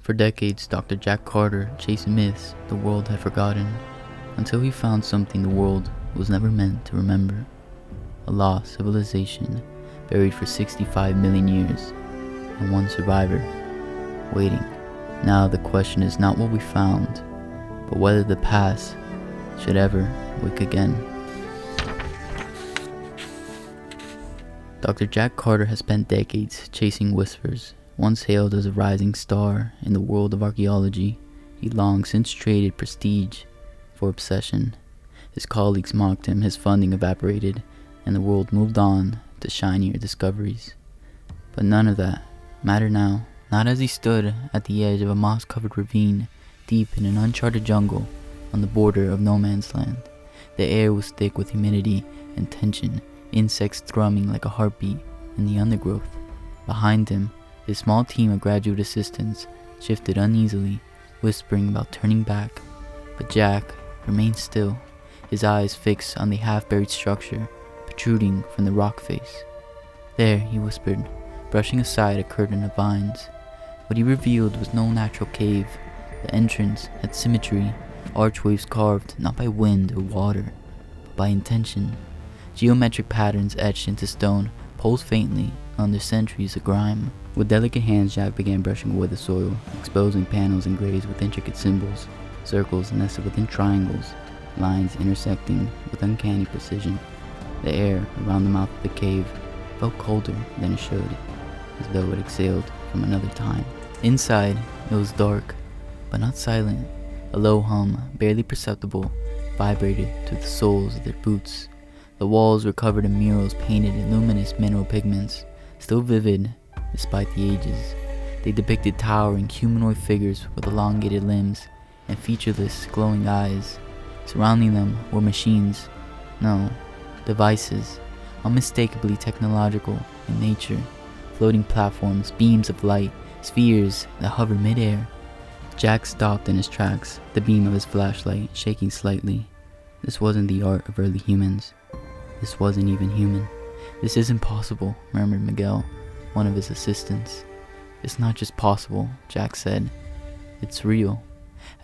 For decades, Dr. Jack Carter chased myths the world had forgotten, until he found something the world was never meant to remember. A lost civilization buried for 65 million years, and one survivor waiting. Now the question is not what we found, but whether the past should ever wake again. Dr. Jack Carter has spent decades chasing whispers. Once hailed as a rising star in the world of archaeology, he long since traded prestige for obsession. His colleagues mocked him, his funding evaporated, and the world moved on to shinier discoveries. But none of that mattered now, not as he stood at the edge of a moss-covered ravine, deep in an uncharted jungle on the border of no man's land. The air was thick with humidity and tension, insects thrumming like a heartbeat in the undergrowth. Behind him, his small team of graduate assistants shifted uneasily, whispering about turning back. But Jack remained still, his eyes fixed on the half-buried structure protruding from the rock face. "There," he whispered, brushing aside a curtain of vines. What he revealed was no natural cave. The entrance had symmetry, archways carved not by wind or water, but by intention. Geometric patterns etched into stone pulsed faintly under centuries of grime. With delicate hands, Jack began brushing away the soil, exposing panels engraved with intricate symbols, circles nested within triangles, lines intersecting with uncanny precision. The air around the mouth of the cave felt colder than it should, as though it exhaled from another time. Inside, it was dark, but not silent. A low hum, barely perceptible, vibrated through the soles of their boots. The walls were covered in murals painted in luminous mineral pigments, still vivid despite the ages. They depicted towering humanoid figures with elongated limbs and featureless, glowing eyes. Surrounding them were machines, no, devices, unmistakably technological in nature. Floating platforms, beams of light, spheres that hovered mid-air. Jack stopped in his tracks, the beam of his flashlight shaking slightly. This wasn't the art of early humans. This wasn't even human. "This isn't possible," murmured Miguel, one of his assistants. "It's not just possible," Jack said. "It's real."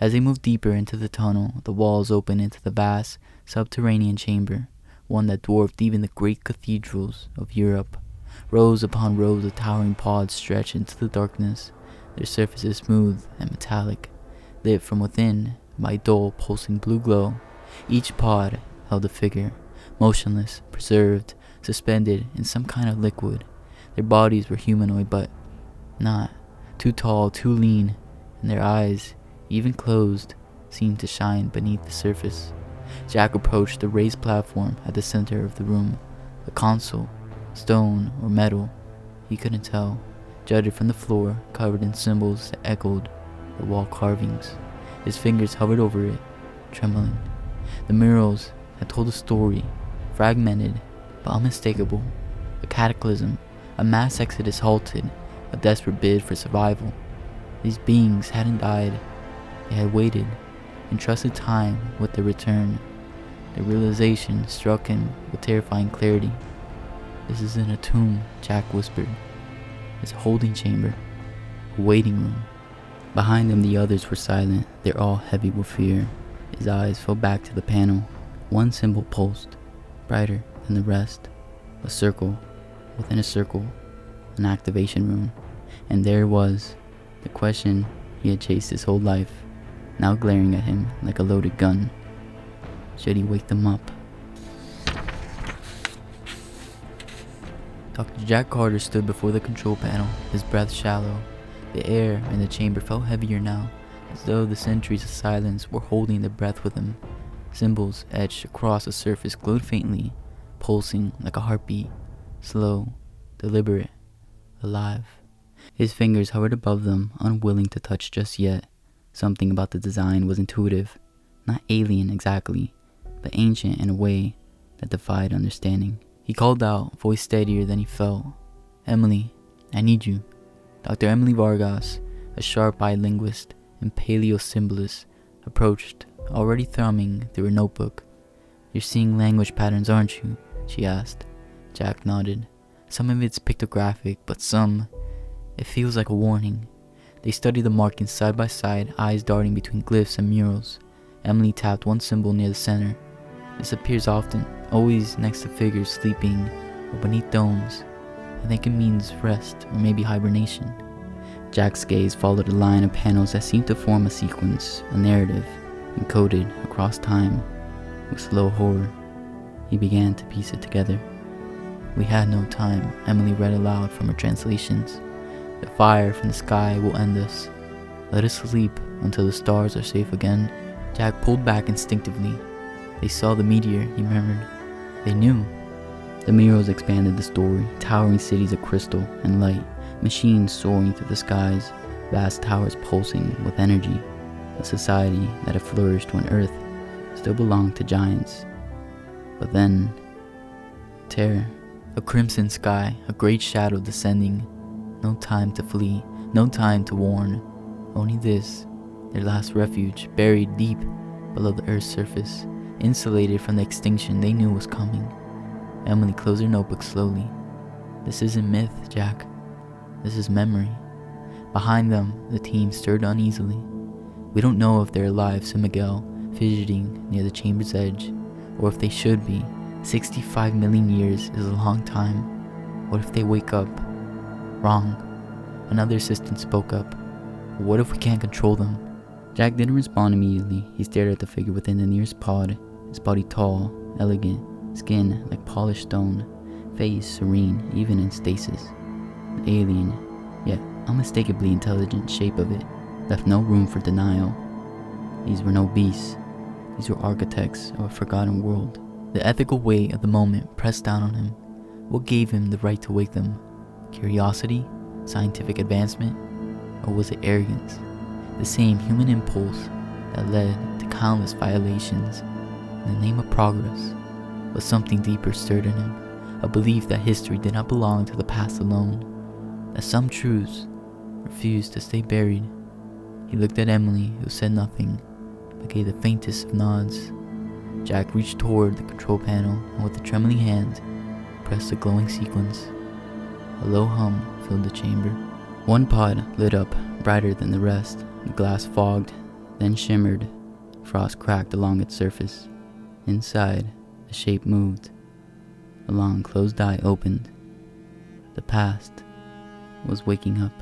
As they moved deeper into the tunnel, the walls opened into the vast, subterranean chamber, one that dwarfed even the great cathedrals of Europe. Rows upon rows of towering pods stretched into the darkness, their surfaces smooth and metallic, lit from within by dull, pulsing blue glow. Each pod held a figure, motionless, preserved, suspended in some kind of liquid. Their bodies were humanoid, but not. Too tall, too lean, and their eyes, even closed, seemed to shine beneath the surface. Jack approached the raised platform at the center of the room. A console, stone or metal, he couldn't tell, jutted from the floor, covered in symbols that echoed the wall carvings. His fingers hovered over it, trembling. The murals had told a story, fragmented but unmistakable. A cataclysm, a mass exodus halted, a desperate bid for survival. These beings hadn't died. They had waited, and trusted time with their return. The realization struck him with terrifying clarity. "This isn't a tomb," Jack whispered. "It's a holding chamber, a waiting room." Behind him the others were silent, their awe heavy with fear. His eyes fell back to the panel. One symbol pulsed, brighter than the rest. A circle within a circle, an activation room. And there it was, the question he had chased his whole life, now glaring at him like a loaded gun. Should he wake them up? Dr. Jack Carter stood before the control panel, his breath shallow. The air in the chamber felt heavier now, as though the centuries of silence were holding their breath with him. Symbols etched across the surface glowed faintly, pulsing like a heartbeat, slow, deliberate, alive. His fingers hovered above them, unwilling to touch just yet. Something about the design was intuitive, not alien exactly, but ancient in a way that defied understanding. He called out, voice steadier than he felt. "Emily, I need you." Dr. Emily Vargas, a sharp-eyed linguist and paleosymbolist, approached, already thrumming through her notebook. "You're seeing language patterns, aren't you?" she asked. Jack nodded. "Some of it's pictographic, but some, it feels like a warning. They studied the markings side by side, eyes darting between glyphs and murals. Emily tapped one symbol near the center. This appears often, always next to figures sleeping or beneath domes. I think it means rest or maybe hibernation. Jack's gaze followed a line of panels that seemed to form a sequence, a narrative, encoded across time. With slow horror, he began to piece it together. "We had no time," Emily read aloud from her translations. "The fire from the sky will end us. Let us sleep until the stars are safe again." Jack pulled back instinctively. "They saw the meteor," he murmured. "They knew." The murals expanded the story, towering cities of crystal and light, machines soaring through the skies, vast towers pulsing with energy, a society that had flourished when Earth still belonged to giants. But then, terror. A crimson sky, a great shadow descending. No time to flee, no time to warn. Only this, their last refuge, buried deep below the Earth's surface, insulated from the extinction they knew was coming. Emily closed her notebook slowly. "This isn't myth, Jack. This is memory." Behind them, the team stirred uneasily. "We don't know if they're alive," said Miguel, fidgeting near the chamber's edge, "or if they should be. 65 million years is a long time. What if they wake up? Wrong." Another assistant spoke up. "What if we can't control them?" Jack didn't respond immediately. He stared at the figure within the nearest pod, his body tall, elegant, skin like polished stone, face serene even in stasis. The alien, yet unmistakably intelligent shape of it left no room for denial. These were no beasts. These were architects of a forgotten world. The ethical weight of the moment pressed down on him. What gave him the right to wake them? Curiosity? Scientific advancement? Or was it arrogance? The same human impulse that led to countless violations in the name of progress. But something deeper stirred in him, a belief that history did not belong to the past alone, that some truths refused to stay buried. He looked at Emily, who said nothing, but gave the faintest of nods. Jack reached toward the control panel and with a trembling hand pressed the glowing sequence. A low hum filled the chamber. One pod lit up brighter than the rest. The glass fogged, then shimmered. Frost cracked along its surface. Inside, the shape moved. A long closed eye opened. The past was waking up.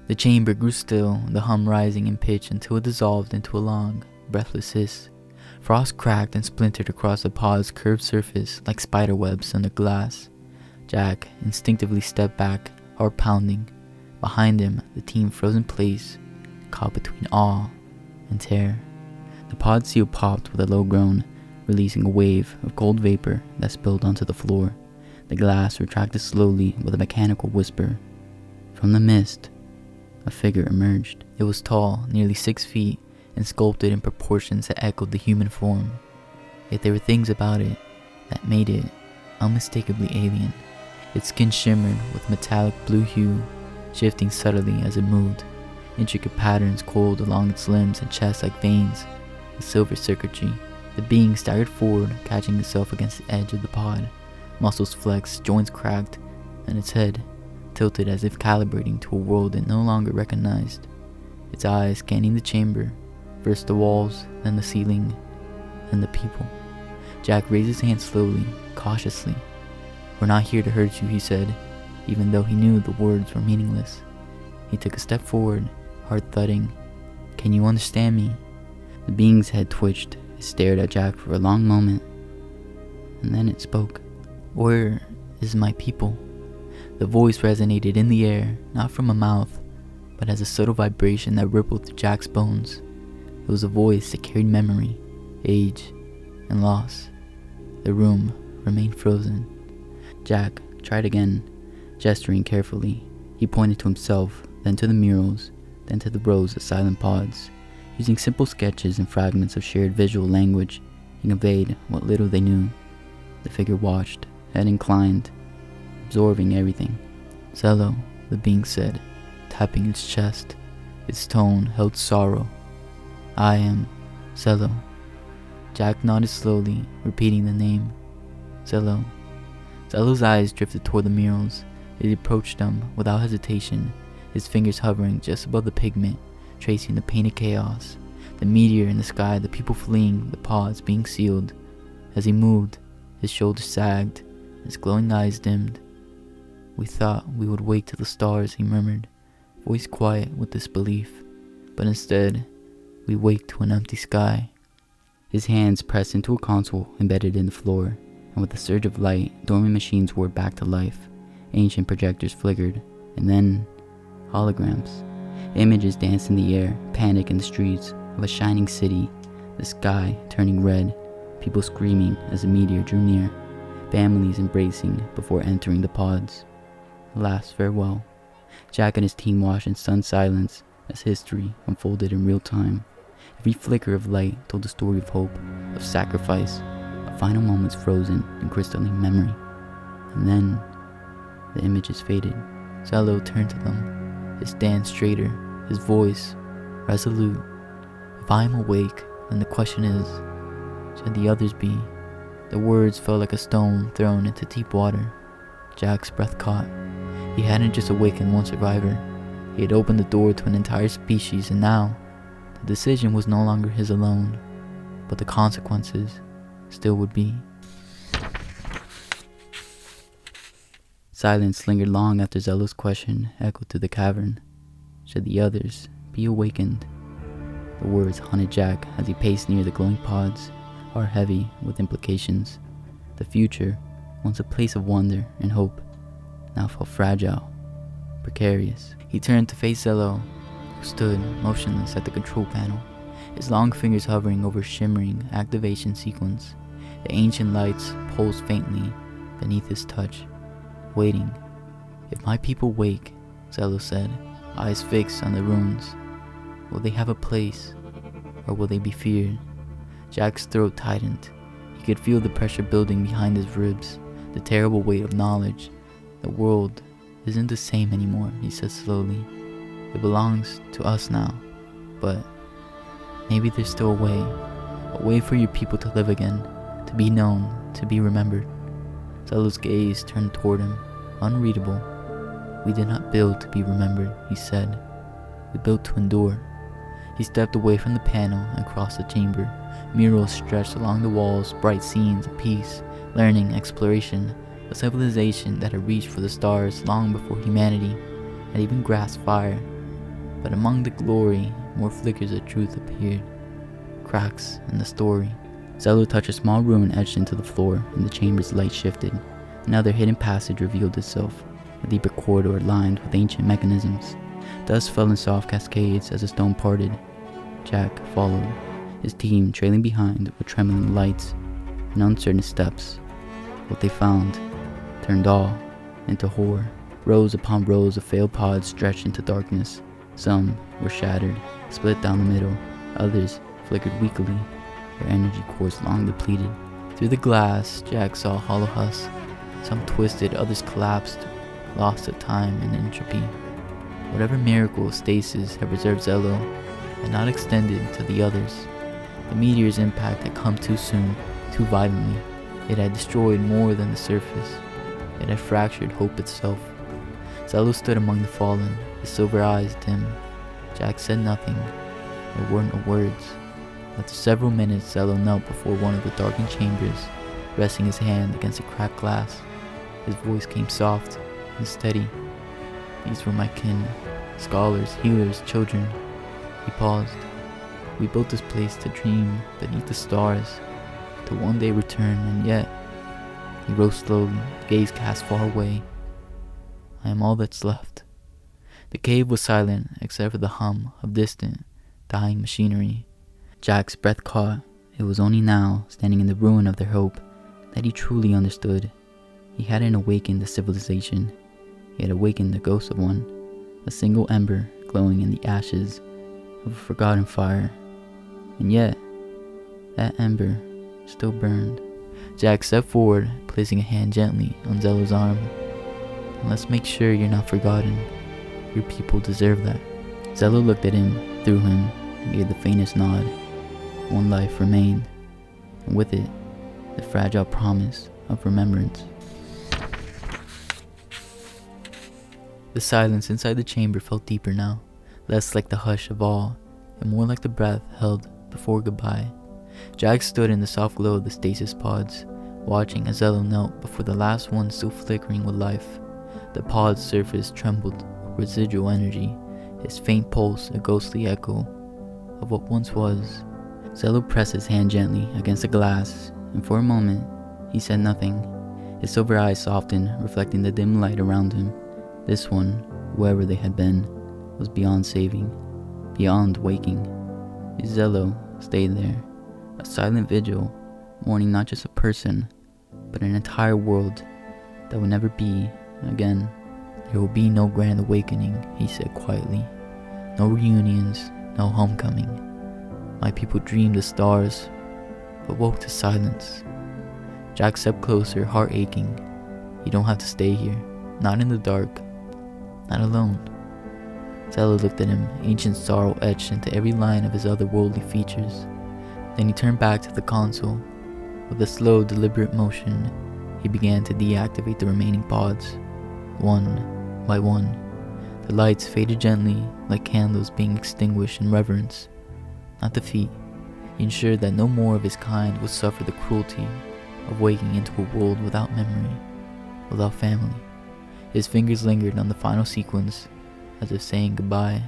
The chamber grew still, the hum rising in pitch until it dissolved into a long, breathless hiss. Frost cracked and splintered across the pod's curved surface like spider webs under glass. Jack instinctively stepped back, heart pounding. Behind him, the team froze in place, caught between awe and terror. The pod seal popped with a low groan, releasing a wave of cold vapor that spilled onto the floor. The glass retracted slowly with a mechanical whisper. From the mist, a figure emerged. It was tall, nearly 6 feet, and sculpted in proportions that echoed the human form. Yet there were things about it that made it unmistakably alien. Its skin shimmered with metallic blue hue, shifting subtly as it moved. Intricate patterns coiled along its limbs and chest like veins with silver circuitry. The being staggered forward, catching itself against the edge of the pod. Muscles flexed, joints cracked, and its head tilted as if calibrating to a world it no longer recognized. Its eyes scanning the chamber, first the walls, then the ceiling, then the people. Jack raised his hand slowly, cautiously. "We're not here to hurt you," he said, even though he knew the words were meaningless. He took a step forward, heart thudding. "Can you understand me?" The being's head twitched. It stared at Jack for a long moment, and then it spoke. "Where is my people?" The voice resonated in the air, not from a mouth, but as a subtle vibration that rippled through Jack's bones. It was a voice that carried memory, age, and loss. The room remained frozen. Jack tried again, gesturing carefully. He pointed to himself, then to the murals, then to the rows of silent pods. Using simple sketches and fragments of shared visual language, he conveyed what little they knew. The figure watched, head inclined, absorbing everything. "Zello," the being said, tapping its chest. Its tone held sorrow. "I am Zello." Jack nodded slowly, repeating the name. "Zello." Zello's eyes drifted toward the murals. He approached them without hesitation, his fingers hovering just above the pigment, tracing the painted chaos, the meteor in the sky, the people fleeing, the pods being sealed. As he moved, his shoulders sagged, his glowing eyes dimmed. "We thought we would wake to the stars," he murmured, voice quiet with disbelief. "But instead, we wake to an empty sky." His hands pressed into a console embedded in the floor, and with a surge of light, dormant machines whirred back to life. Ancient projectors flickered, and then holograms. Images danced in the air, panic in the streets of a shining city, the sky turning red, people screaming as the meteor drew near, families embracing before entering the pods. A last farewell. Jack and his team watched in stunned silence as history unfolded in real time. Every flicker of light told a story of hope, of sacrifice, of final moments frozen in crystalline memory. And then, the images faded. Zello turned to them, his stance straighter, his voice resolute. "If I am awake, then the question is, should the others be?" The words felt like a stone thrown into deep water. Jack's breath caught. He hadn't just awakened one survivor. He had opened the door to an entire species, and now, the decision was no longer his alone, but the consequences still would be. Silence lingered long after Zello's question echoed through the cavern. Should the others be awakened? The words haunted Jack as he paced near the glowing pods, heart heavy with implications. The future, once a place of wonder and hope, now felt fragile, precarious. He turned to face Zello, who stood motionless at the control panel, his long fingers hovering over a shimmering activation sequence. The ancient lights pulsed faintly beneath his touch, waiting. "If my people wake," Zello said, eyes fixed on the ruins, "will they have a place, or will they be feared?" Jack's throat tightened. He could feel the pressure building behind his ribs, the terrible weight of knowledge. "The world isn't the same anymore," he said slowly. "It belongs to us now, but maybe there's still a way for your people to live again, to be known, to be remembered." Zello's gaze turned toward him, unreadable. "We did not build to be remembered," he said. "We built to endure." He stepped away from the panel and crossed the chamber. Murals stretched along the walls, bright scenes of peace, learning, exploration, a civilization that had reached for the stars long before humanity had even grasped fire. But among the glory, more flickers of truth appeared, cracks in the story. Zello touched a small ruin etched into the floor, and the chamber's light shifted. Another hidden passage revealed itself, a deeper corridor lined with ancient mechanisms. Dust fell in soft cascades as the stone parted. Jack followed, his team trailing behind with trembling lights and uncertain steps. What they found turned awe into horror. Rows upon rows of failed pods stretched into darkness. Some were shattered, split down the middle. Others flickered weakly, their energy cores long depleted. Through the glass, Jack saw hollow husks. Some twisted, others collapsed, lost to time and entropy. Whatever miracle of Stasis had preserved Zello had not extended to the others. The meteor's impact had come too soon, too violently. It had destroyed more than the surface. It had fractured hope itself. Zello stood among the fallen, his silver eyes dim. Jack said nothing. There were no words. After several minutes, Zello knelt before one of the darkened chambers, resting his hand against the cracked glass. His voice came soft and steady. "These were my kin, scholars, healers, children." He paused. "We built this place to dream beneath the stars, to one day return, and yet..." He rose slowly, gaze cast far away. "I am all that's left." The cave was silent except for the hum of distant, dying machinery. Jack's breath caught. It was only now, standing in the ruin of their hope, that he truly understood. He hadn't awakened the civilization. He had awakened the ghost of one, a single ember glowing in the ashes of a forgotten fire. And yet, that ember still burned. Jack stepped forward, placing a hand gently on Zello's arm. "And let's make sure you're not forgotten. Your people deserve that." Zello looked at him, through him, and gave the faintest nod. One life remained, and with it, the fragile promise of remembrance. The silence inside the chamber felt deeper now, less like the hush of awe, and more like the breath held before goodbye. Jack stood in the soft glow of the stasis pods, watching as Zello knelt before the last one still flickering with life. The pod's surface trembled with residual energy, his faint pulse a ghostly echo of what once was. Zello pressed his hand gently against the glass, and for a moment, he said nothing. His silver eyes softened, reflecting the dim light around him. This one, whoever they had been, was beyond saving, beyond waking. Zello stayed there, a silent vigil, mourning not just a person, but an entire world that would never be again. There will be no grand awakening, he said quietly. No reunions, no homecoming. My people dreamed the stars, but woke to silence. Jack stepped closer, heart aching. You don't have to stay here, not in the dark, not alone. Zello looked at him, ancient sorrow etched into every line of his otherworldly features. Then he turned back to the console. With a slow, deliberate motion, he began to deactivate the remaining pods, one by one. The lights faded gently, like candles being extinguished in reverence, not defeat. He ensured that no more of his kind would suffer the cruelty of waking into a world without memory, without family. His fingers lingered on the final sequence, as if saying goodbye.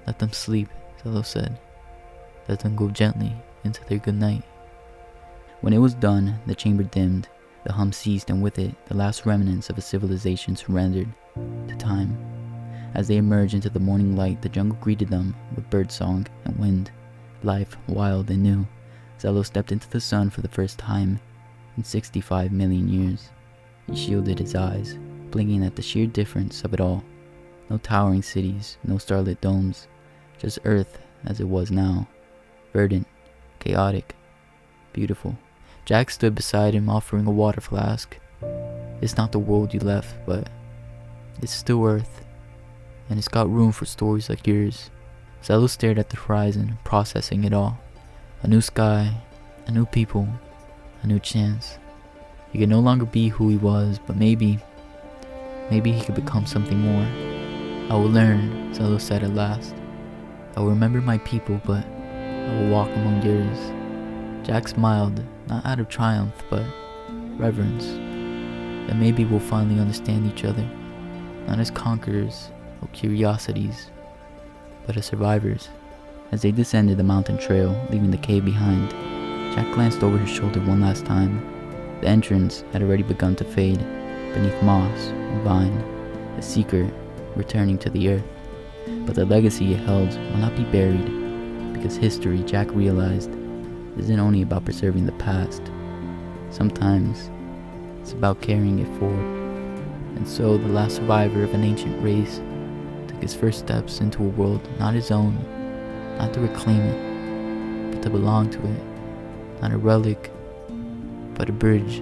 Let them sleep, Zello said. Let them go gently into their good night. When it was done, the chamber dimmed, the hum ceased, and with it, the last remnants of a civilization surrendered to time. As they emerged into the morning light, the jungle greeted them with birdsong and wind, life wild and new. Zello stepped into the sun for the first time in 65 million years. He shielded his eyes, blinking at the sheer difference of it all. No towering cities, no starlit domes, just Earth as it was now. Verdant, chaotic, beautiful. Jack stood beside him, offering a water flask. It's not the world you left, but it's still Earth, and it's got room for stories like yours. Zello stared at the horizon, processing it all. A new sky, a new people, a new chance. He could no longer be who he was, but maybe he could become something more. I will learn, Zello said at last. I will remember my people, but I will walk among yours. Jack smiled, not out of triumph, but reverence. That maybe we'll finally understand each other, not as conquerors or curiosities, but as survivors. As they descended the mountain trail, leaving the cave behind, Jack glanced over his shoulder one last time. The entrance had already begun to fade, beneath moss and vine, a secret returning to the earth. But the legacy it held will not be buried, because history, Jack realized, isn't only about preserving the past. Sometimes it's about carrying it forward. And so the last survivor of an ancient race took his first steps into a world not his own, not to reclaim it, but to belong to it. Not a relic, but a bridge